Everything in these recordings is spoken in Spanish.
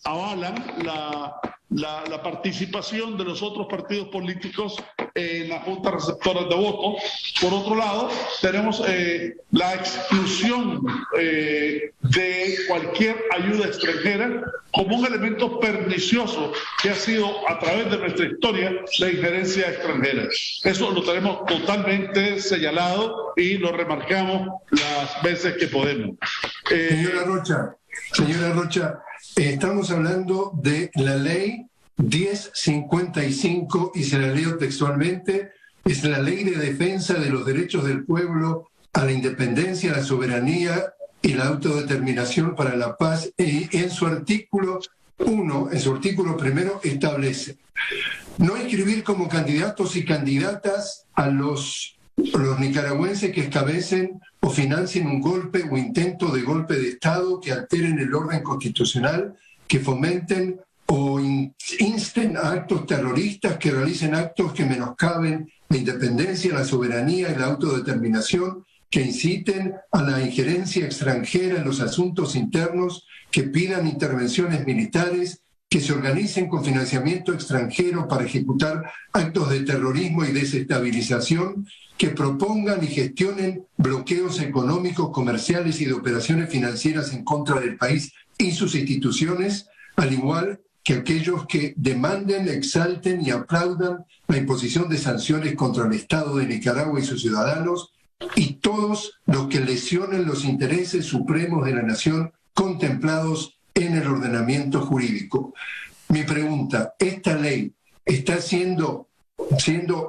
avalan la participación de los otros partidos políticos en las juntas receptoras de voto. Por otro lado, tenemos la exclusión de cualquier ayuda extranjera como un elemento pernicioso que ha sido a través de nuestra historia la injerencia extranjera. Eso lo tenemos totalmente señalado y lo remarcamos las veces que podemos. Señora Rocha, estamos hablando de la ley 1055 y se la leo textualmente, es la ley de defensa de los derechos del pueblo a la independencia, la soberanía y la autodeterminación para la paz, y en su artículo 1, en su artículo primero, establece no inscribir como candidatos y candidatas a los nicaragüenses que encabecen o financien un golpe o intento de golpe de Estado que alteren el orden constitucional, que fomenten o insten a actos terroristas, que realicen actos que menoscaben la independencia, la soberanía y la autodeterminación, que inciten a la injerencia extranjera en los asuntos internos, que pidan intervenciones militares, que se organicen con financiamiento extranjero para ejecutar actos de terrorismo y desestabilización, que propongan y gestionen bloqueos económicos, comerciales y de operaciones financieras en contra del país y sus instituciones, al igual que aquellos que demanden, exalten y aplaudan la imposición de sanciones contra el Estado de Nicaragua y sus ciudadanos, y todos los que lesionen los intereses supremos de la nación contemplados en el ordenamiento jurídico. Mi pregunta, ¿esta ley está siendo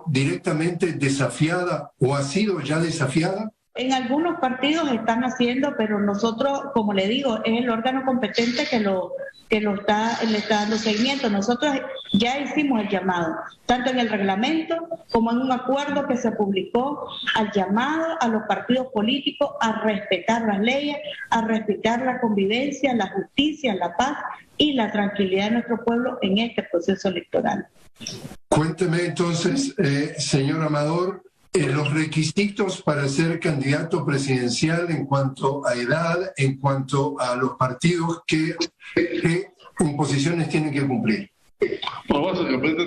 directamente desafiada o ha sido ya desafiada? En algunos partidos están haciendo, pero nosotros, como le digo, es el órgano competente que le está dando seguimiento. Nosotros ya hicimos el llamado, tanto en el reglamento como en un acuerdo que se publicó, al llamado a los partidos políticos a respetar las leyes, a respetar la convivencia, la justicia, la paz y la tranquilidad de nuestro pueblo en este proceso electoral. Cuénteme entonces, señor Amador, los requisitos para ser candidato presidencial en cuanto a edad, en cuanto a los partidos, ¿qué imposiciones tienen que cumplir? Bueno, básicamente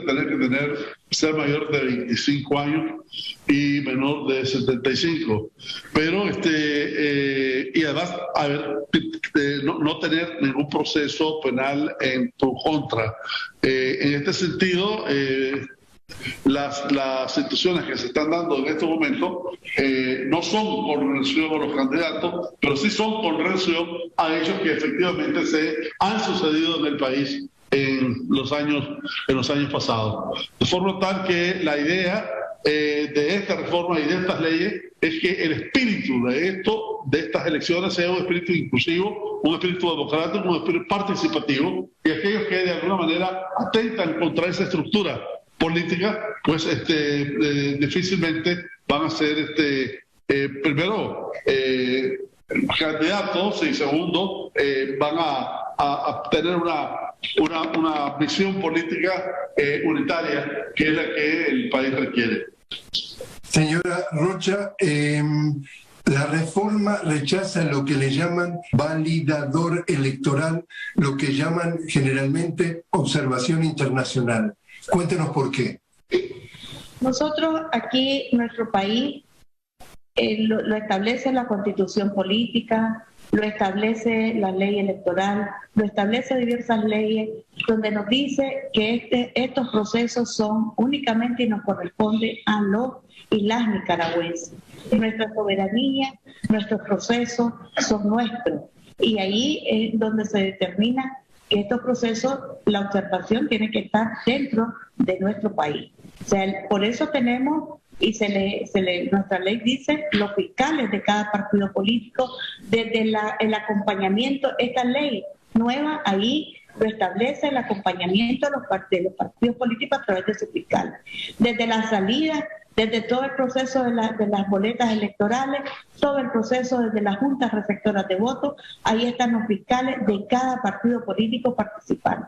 ser mayor de 25 años y menor de 75. Pero, y además, no tener ningún proceso penal en tu contra. En este sentido, las situaciones que se están dando en este momento no son con relación a los candidatos, pero sí son con relación a hechos que efectivamente se han sucedido en el país en los años pasados. De forma tal que la idea de esta reforma y de estas leyes es que el espíritu de estas elecciones sea un espíritu inclusivo, un espíritu democrático, un espíritu participativo, y aquellos que de alguna manera atentan contra esa estructura política, pues difícilmente van a ser primero candidatos y segundo van a tener una visión política unitaria, que es la que el país requiere. Señora Rocha, la reforma rechaza lo que le llaman validador electoral, lo que llaman generalmente observación internacional. Cuéntenos por qué. Nosotros aquí, nuestro país, lo establece la Constitución política, lo establece la ley electoral, lo establece diversas leyes, donde nos dice que estos procesos son únicamente y nos corresponde a los y las nicaragüenses. Nuestra soberanía, nuestros procesos son nuestros. Y ahí es donde se determina que estos procesos, la observación tiene que estar dentro de nuestro país. O sea, por eso tenemos, y nuestra ley dice, los fiscales de cada partido político, desde el acompañamiento, esta ley nueva ahí lo establece el acompañamiento de los partidos políticos a través de sus fiscales. Desde la salida, desde todo el proceso de las boletas electorales, todo el proceso desde las juntas receptoras de votos, ahí están los fiscales de cada partido político participando.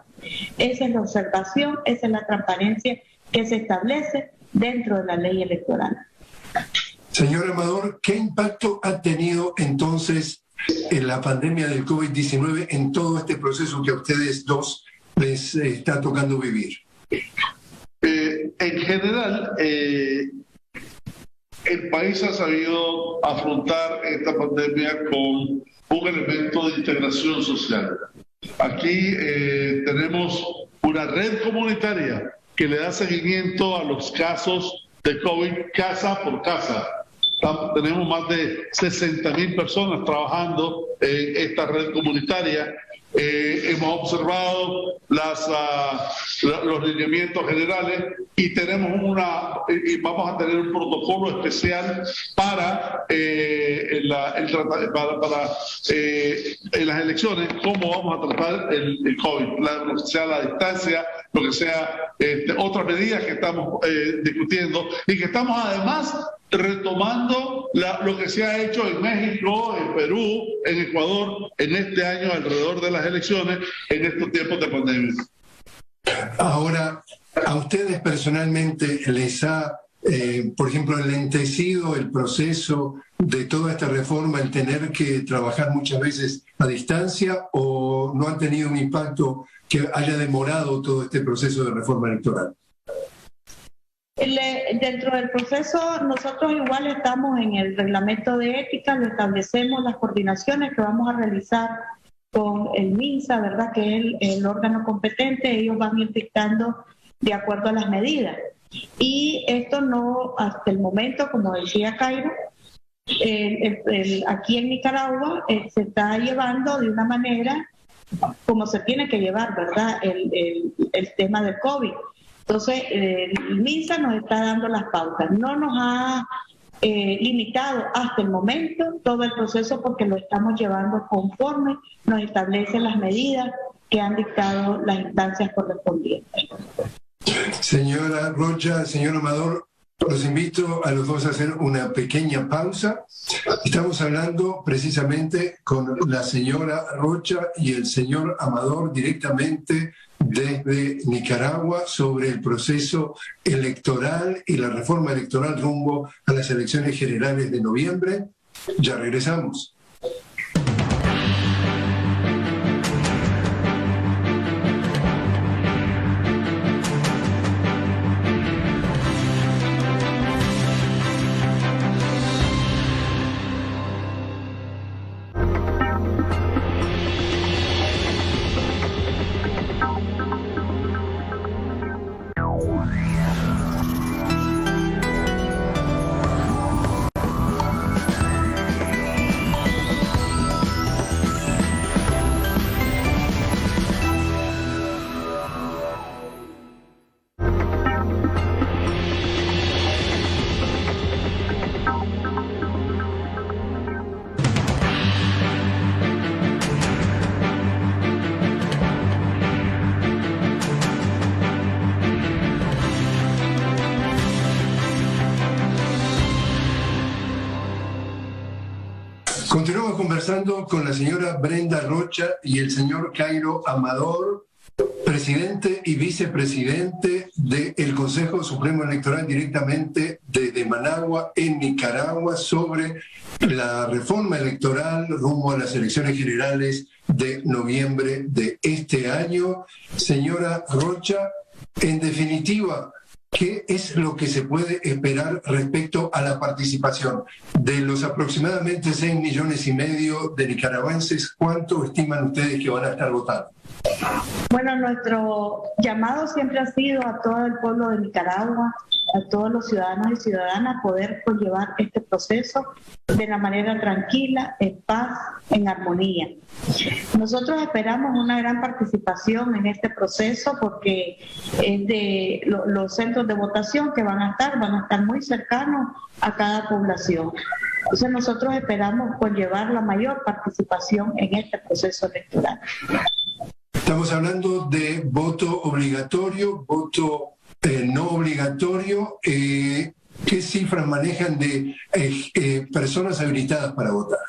Esa es la observación, esa es la transparencia que se establece dentro de la ley electoral. Señor Amador, ¿qué impacto ha tenido entonces la pandemia del COVID-19 en todo este proceso que a ustedes dos les está tocando vivir? En general, el país ha sabido afrontar esta pandemia con un elemento de integración social. Aquí tenemos una red comunitaria que le da seguimiento a los casos de COVID casa por casa. Tenemos más de 60.000 personas trabajando en esta red comunitaria. Hemos observado los lineamientos generales y vamos a tener un protocolo especial para en las elecciones, cómo vamos a tratar el COVID, lo que sea la distancia, lo que sea otras medidas que estamos discutiendo y que estamos además retomando lo que se ha hecho en México, en Perú, en Ecuador, en este año alrededor de las elecciones, en estos tiempos de pandemia. Ahora, ¿a ustedes personalmente les ha, por ejemplo, enlentecido el proceso de toda esta reforma, el tener que trabajar muchas veces a distancia, o no han tenido un impacto que haya demorado todo este proceso de reforma electoral? Dentro del proceso, nosotros igual estamos en el reglamento de ética, lo establecemos, las coordinaciones que vamos a realizar con el MINSA, ¿verdad?, que es el órgano competente. Ellos van a ir dictando de acuerdo a las medidas. Y esto no, hasta el momento, como decía Cairo, aquí en Nicaragua se está llevando de una manera como se tiene que llevar, ¿verdad?, el tema del COVID. Entonces, el MINSA nos está dando las pautas. No nos ha limitado hasta el momento todo el proceso porque lo estamos llevando conforme nos establecen las medidas que han dictado las instancias correspondientes. Señora Rocha, señor Amador, los invito a los dos a hacer una pequeña pausa. Estamos hablando precisamente con la señora Rocha y el señor Amador directamente desde Nicaragua sobre el proceso electoral y la reforma electoral rumbo a las elecciones generales de noviembre. Ya regresamos. Continuamos conversando con la señora Brenda Rocha y el señor Cairo Amador, presidente y vicepresidente del Consejo Supremo Electoral directamente desde Managua, en Nicaragua, sobre la reforma electoral rumbo a las elecciones generales de noviembre de este año. Señora Rocha, en definitiva, ¿qué es lo que se puede esperar respecto a la participación? De los aproximadamente 6,5 millones de nicaragüenses, ¿cuánto estiman ustedes que van a estar votando? Bueno, nuestro llamado siempre ha sido a todo el pueblo de Nicaragua, a todos los ciudadanos y ciudadanas, poder conllevar este proceso de la manera tranquila, en paz, en armonía. Nosotros esperamos una gran participación en este proceso porque es de los centros de votación que van a estar muy cercanos a cada población. Entonces nosotros esperamos conllevar la mayor participación en este proceso electoral. Estamos hablando de voto obligatorio, voto no obligatorio. ¿Qué cifras manejan de personas habilitadas para votar?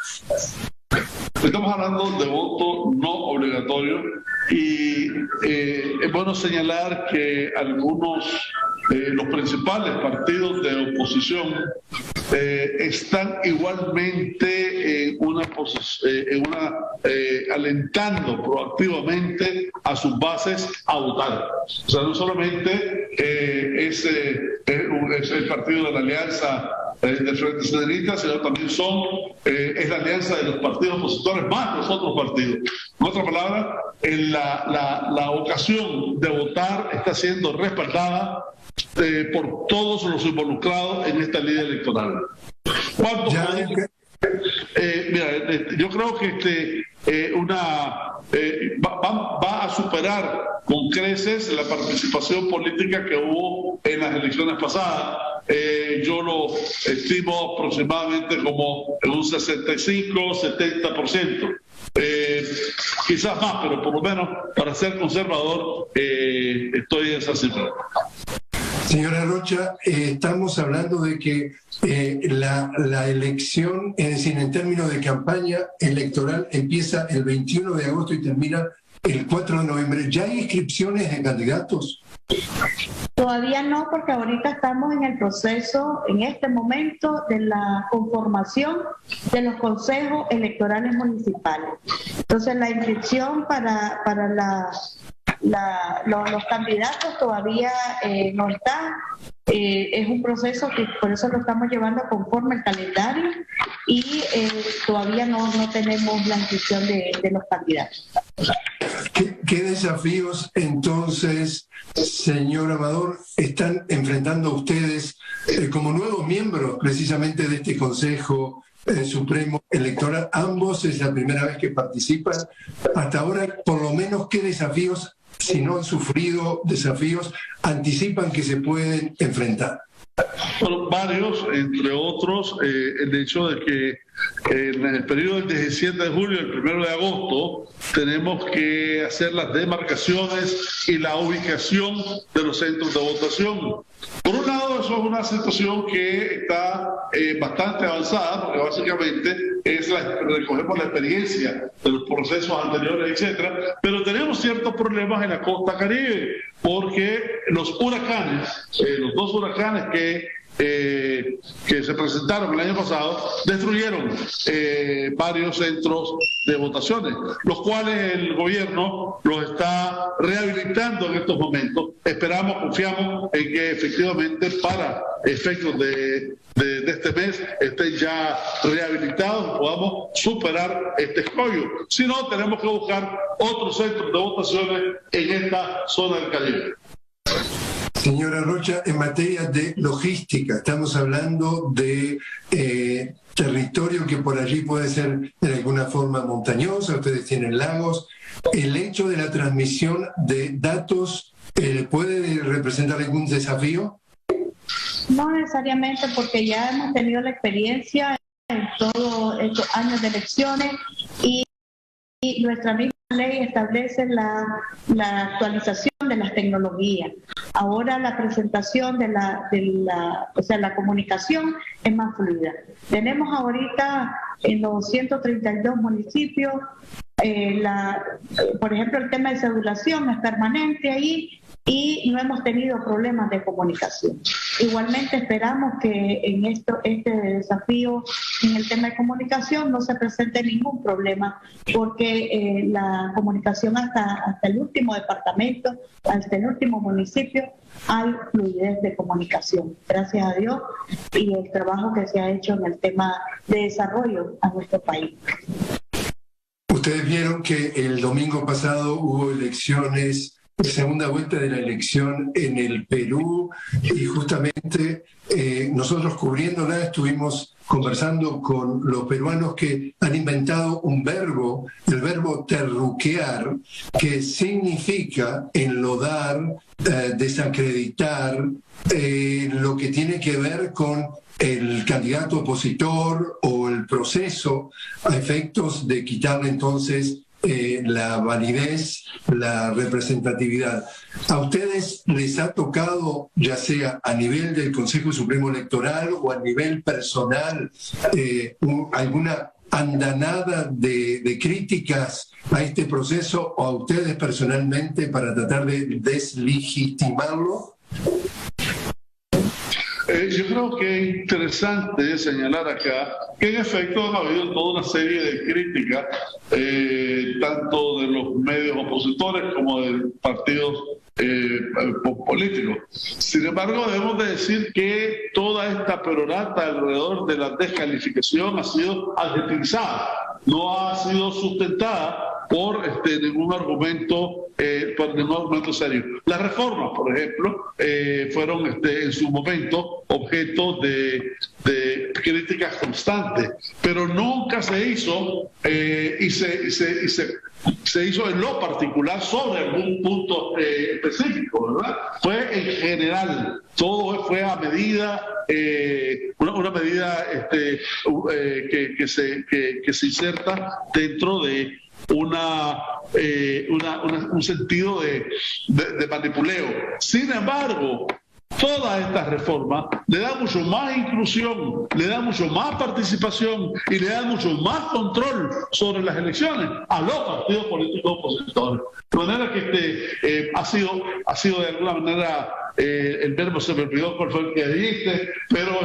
Estamos hablando de voto no obligatorio y es bueno señalar que algunos, los principales partidos de oposición están igualmente alentando proactivamente a sus bases a votar. O sea, no solamente es el partido de la Alianza del Frente Sandinista, sino también es la alianza de los partidos opositores más los otros partidos. En otras palabras, la ocasión de votar está siendo respaldada por todos los involucrados en esta ley electoral. Mira, yo creo que va a superar con creces la participación política que hubo en las elecciones pasadas. Yo lo estimo aproximadamente como en un 65-70%. Quizás más, pero por lo menos para ser conservador estoy en esa cifra. Señora Rocha, estamos hablando de que la elección, es decir, en términos de campaña electoral, empieza el 21 de agosto y termina el 4 de noviembre. ¿Ya hay inscripciones de candidatos? Todavía no, porque ahorita estamos en el proceso, en este momento, de la conformación de los consejos electorales municipales. Entonces, la inscripción para los candidatos todavía no está. Es un proceso que por eso lo estamos llevando conforme al calendario y todavía no tenemos la inscripción de los candidatos. ¿Qué desafíos entonces, señor Amador, están enfrentando ustedes como nuevos miembros precisamente de este Consejo Supremo Electoral? Ambos es la primera vez que participan. Hasta ahora, por lo menos, ¿qué desafíos, si no han sufrido desafíos, anticipan que se pueden enfrentar? Bueno, varios, entre otros, el hecho de que en el periodo del 17 de julio y el 1 de agosto tenemos que hacer las demarcaciones y la ubicación de los centros de votación. Por un lado, eso es una situación que está bastante avanzada, porque básicamente recogemos la experiencia de los procesos anteriores, etcétera, pero tenemos ciertos problemas en la costa Caribe, porque los huracanes, los dos huracanes que se presentaron el año pasado, destruyeron varios centros de votaciones, los cuales el gobierno los está rehabilitando en estos momentos. Esperamos, confiamos en que efectivamente para efectos de este mes estén ya rehabilitados y podamos superar este escollo. Si no, tenemos que buscar otros centros de votaciones en esta zona del Caribe. Señora Rocha, en materia de logística, estamos hablando de territorio que por allí puede ser de alguna forma montañosa, ustedes tienen lagos. ¿El hecho de la transmisión de datos puede representar algún desafío? No necesariamente, porque ya hemos tenido la experiencia en todos estos años de elecciones y nuestra misma ley establece la actualización de las tecnologías. Ahora la presentación la comunicación es más fluida. Tenemos ahorita en los 132 municipios, por ejemplo, el tema de cedulación es permanente ahí y no hemos tenido problemas de comunicación. Igualmente esperamos que en este desafío en el tema de comunicación no se presente ningún problema, porque la comunicación hasta el último departamento, hasta el último municipio, hay fluidez de comunicación, gracias a Dios, y el trabajo que se ha hecho en el tema de desarrollo a nuestro país. Ustedes vieron que el domingo pasado hubo elecciones, segunda vuelta de la elección en el Perú, y justamente nosotros cubriéndola estuvimos conversando con los peruanos que han inventado un verbo, el verbo terruquear, que significa enlodar, desacreditar, lo que tiene que ver con el candidato opositor o el proceso a efectos de quitarle entonces la validez, la representatividad. ¿A ustedes les ha tocado, ya sea a nivel del Consejo Supremo Electoral o a nivel personal, alguna andanada de críticas a este proceso o a ustedes personalmente para tratar de deslegitimarlo? Yo creo que es interesante señalar acá que en efecto ha habido toda una serie de críticas, tanto de los medios opositores como de partidos políticos. Sin embargo, debemos de decir que toda esta perorata alrededor de la descalificación ha sido adjetivizada, no ha sido sustentada por ningún argumento serio. Las reformas, por ejemplo, fueron en su momento objeto de críticas constantes, pero nunca se hizo y se hizo en lo particular sobre algún punto específico, ¿verdad? Fue en general, todo fue a medida, una medida que se inserta dentro de un sentido de manipuleo. Sin embargo, todas estas reformas le dan mucho más inclusión, le dan mucho más participación y le dan mucho más control sobre las elecciones a los partidos políticos opositores. De manera que ha sido de alguna manera, el verbo se me olvidó cuál fue el que dijiste, pero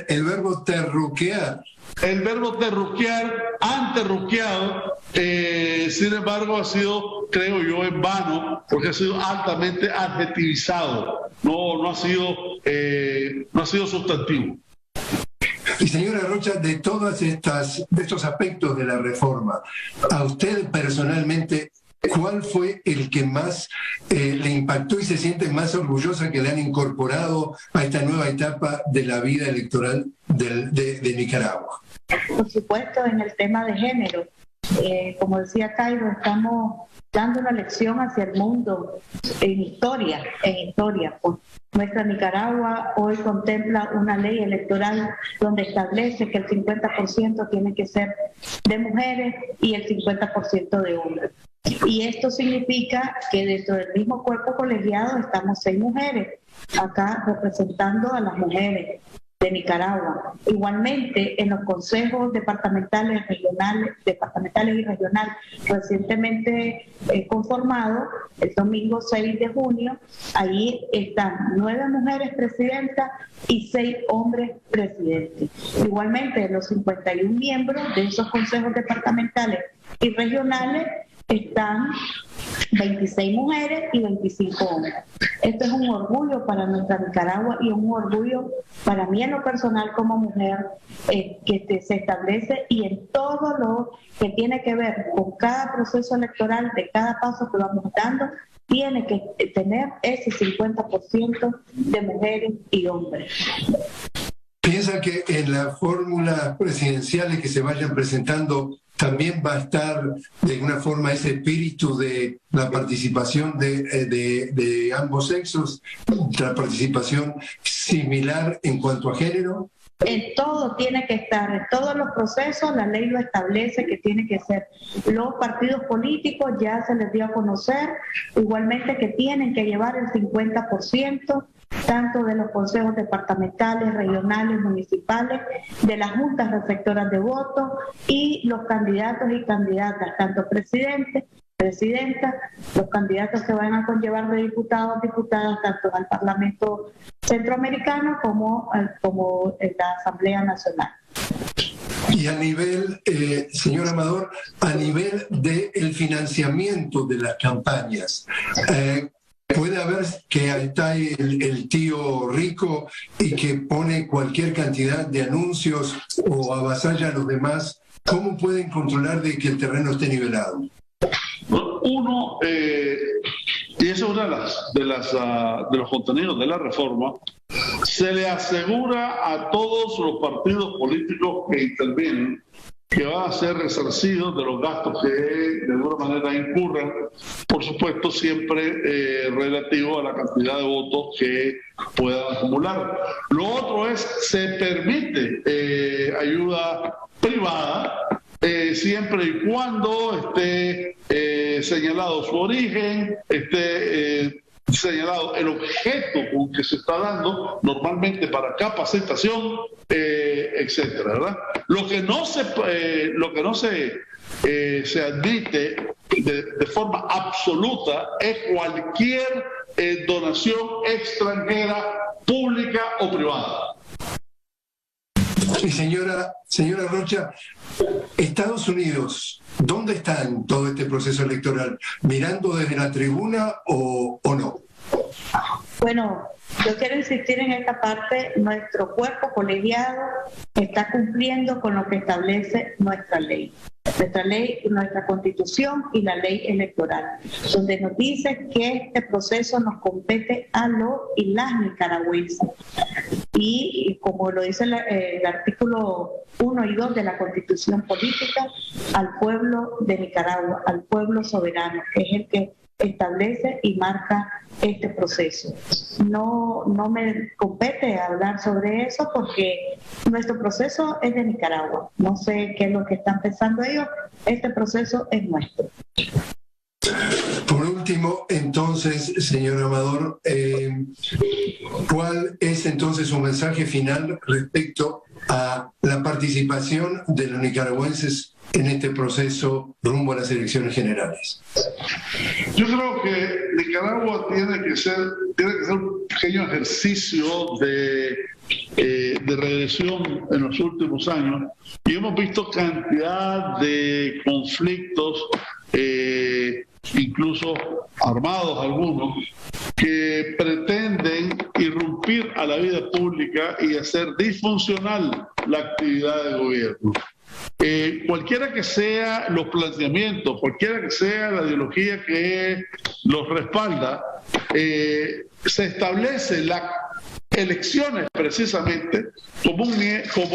el verbo terruquear. El verbo terruquear, anterruqueado, sin embargo, ha sido, creo yo, en vano, porque ha sido altamente adjetivizado, no ha sido sustantivo. Y señora Rocha, de estos aspectos de la reforma, a usted personalmente, ¿cuál fue el que más le impactó y se siente más orgullosa que le han incorporado a esta nueva etapa de la vida electoral de Nicaragua? Por supuesto, en el tema de género. Como decía Cairo, estamos dando una lección hacia el mundo en historia. Pues nuestra Nicaragua hoy contempla una ley electoral donde establece que el 50% tiene que ser de mujeres y el 50% de hombres. Y esto significa que dentro del mismo cuerpo colegiado estamos 6 mujeres, acá representando a las mujeres de Nicaragua. Igualmente, en los consejos departamentales y regionales recientemente conformados, el domingo 6 de junio, ahí están 9 mujeres presidentas y 6 hombres presidentes. Igualmente, los 51 miembros de esos consejos departamentales y regionales están 26 mujeres y 25 hombres. Esto es un orgullo para nuestra Nicaragua y un orgullo para mí en lo personal como mujer, que se establece y en todo lo que tiene que ver con cada proceso electoral, de cada paso que vamos dando, tiene que tener ese 50% de mujeres y hombres. ¿Piensa que en las fórmulas presidenciales que se vayan presentando también va a estar de alguna forma ese espíritu de la participación de ambos sexos, la participación similar en cuanto a género? En todo tiene que estar, en todos los procesos la ley lo establece que tiene que ser. Los partidos políticos ya se les dio a conocer, igualmente que tienen que llevar el 50%, tanto de los consejos departamentales, regionales, municipales, de las juntas receptoras de votos y los candidatos y candidatas, tanto presidentes, presidentas, los candidatos que van a conllevar de diputados, diputadas, tanto al Parlamento Centroamericano como en la Asamblea Nacional. Y a nivel, señor Amador, a nivel del financiamiento de las campañas, puede haber que está el tío rico y que pone cualquier cantidad de anuncios o avasalla a los demás. ¿Cómo pueden controlar de que el terreno esté nivelado? Uno, y eso es una de los contenidos de la reforma, se le asegura a todos los partidos políticos que intervienen que van a ser resarcidos de los gastos que de alguna manera incurran, por supuesto siempre relativo a la cantidad de votos que puedan acumular. Lo otro es, se permite ayuda privada, siempre y cuando esté señalado su origen, esté señalado el objeto con que se está dando, normalmente para capacitación, etcétera, ¿verdad? Lo que no se admite de forma absoluta es cualquier donación extranjera pública o privada. Y señora Rocha, Estados Unidos, ¿dónde está en todo este proceso electoral? ¿Mirando desde la tribuna o no? Bueno, yo quiero insistir en esta parte. Nuestro cuerpo colegiado está cumpliendo con lo que establece nuestra ley, nuestra constitución y la ley electoral, donde nos dice que este proceso nos compete a los y las nicaragüenses. Y como lo dice el artículo 1 y 2 de la Constitución Política, al pueblo de Nicaragua, al pueblo soberano, que es el que establece y marca este proceso. No me compete hablar sobre eso porque nuestro proceso es de Nicaragua. No sé qué es lo que están pensando ellos. Este proceso es nuestro. Por último, entonces, señor Amador, ¿cuál es entonces su mensaje final respecto a la participación de los nicaragüenses en este proceso rumbo a las elecciones generales? Yo creo que Nicaragua tiene que ser un pequeño ejercicio de regresión en los últimos años, y hemos visto cantidad de conflictos, incluso armados algunos, que pretenden irrumpir a la vida pública y hacer disfuncional la actividad del gobierno. Cualquiera que sea los planteamientos, cualquiera que sea la ideología que los respalda, se establece las elecciones precisamente como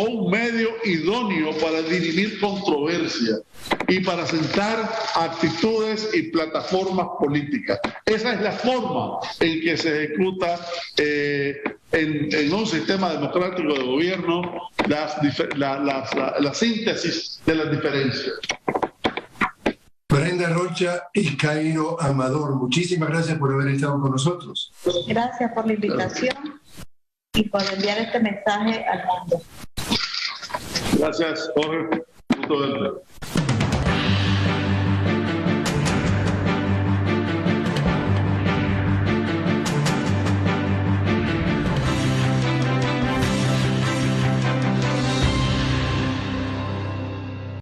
un medio idóneo para dirimir controversias y para sentar actitudes y plataformas políticas. Esa es la forma en que se ejecuta en un sistema democrático de gobierno la síntesis de las diferencias. Brenda Rocha y Cairo Amador, muchísimas gracias por haber estado con nosotros. Gracias por la invitación y por enviar este mensaje al mundo. Gracias, Jorge.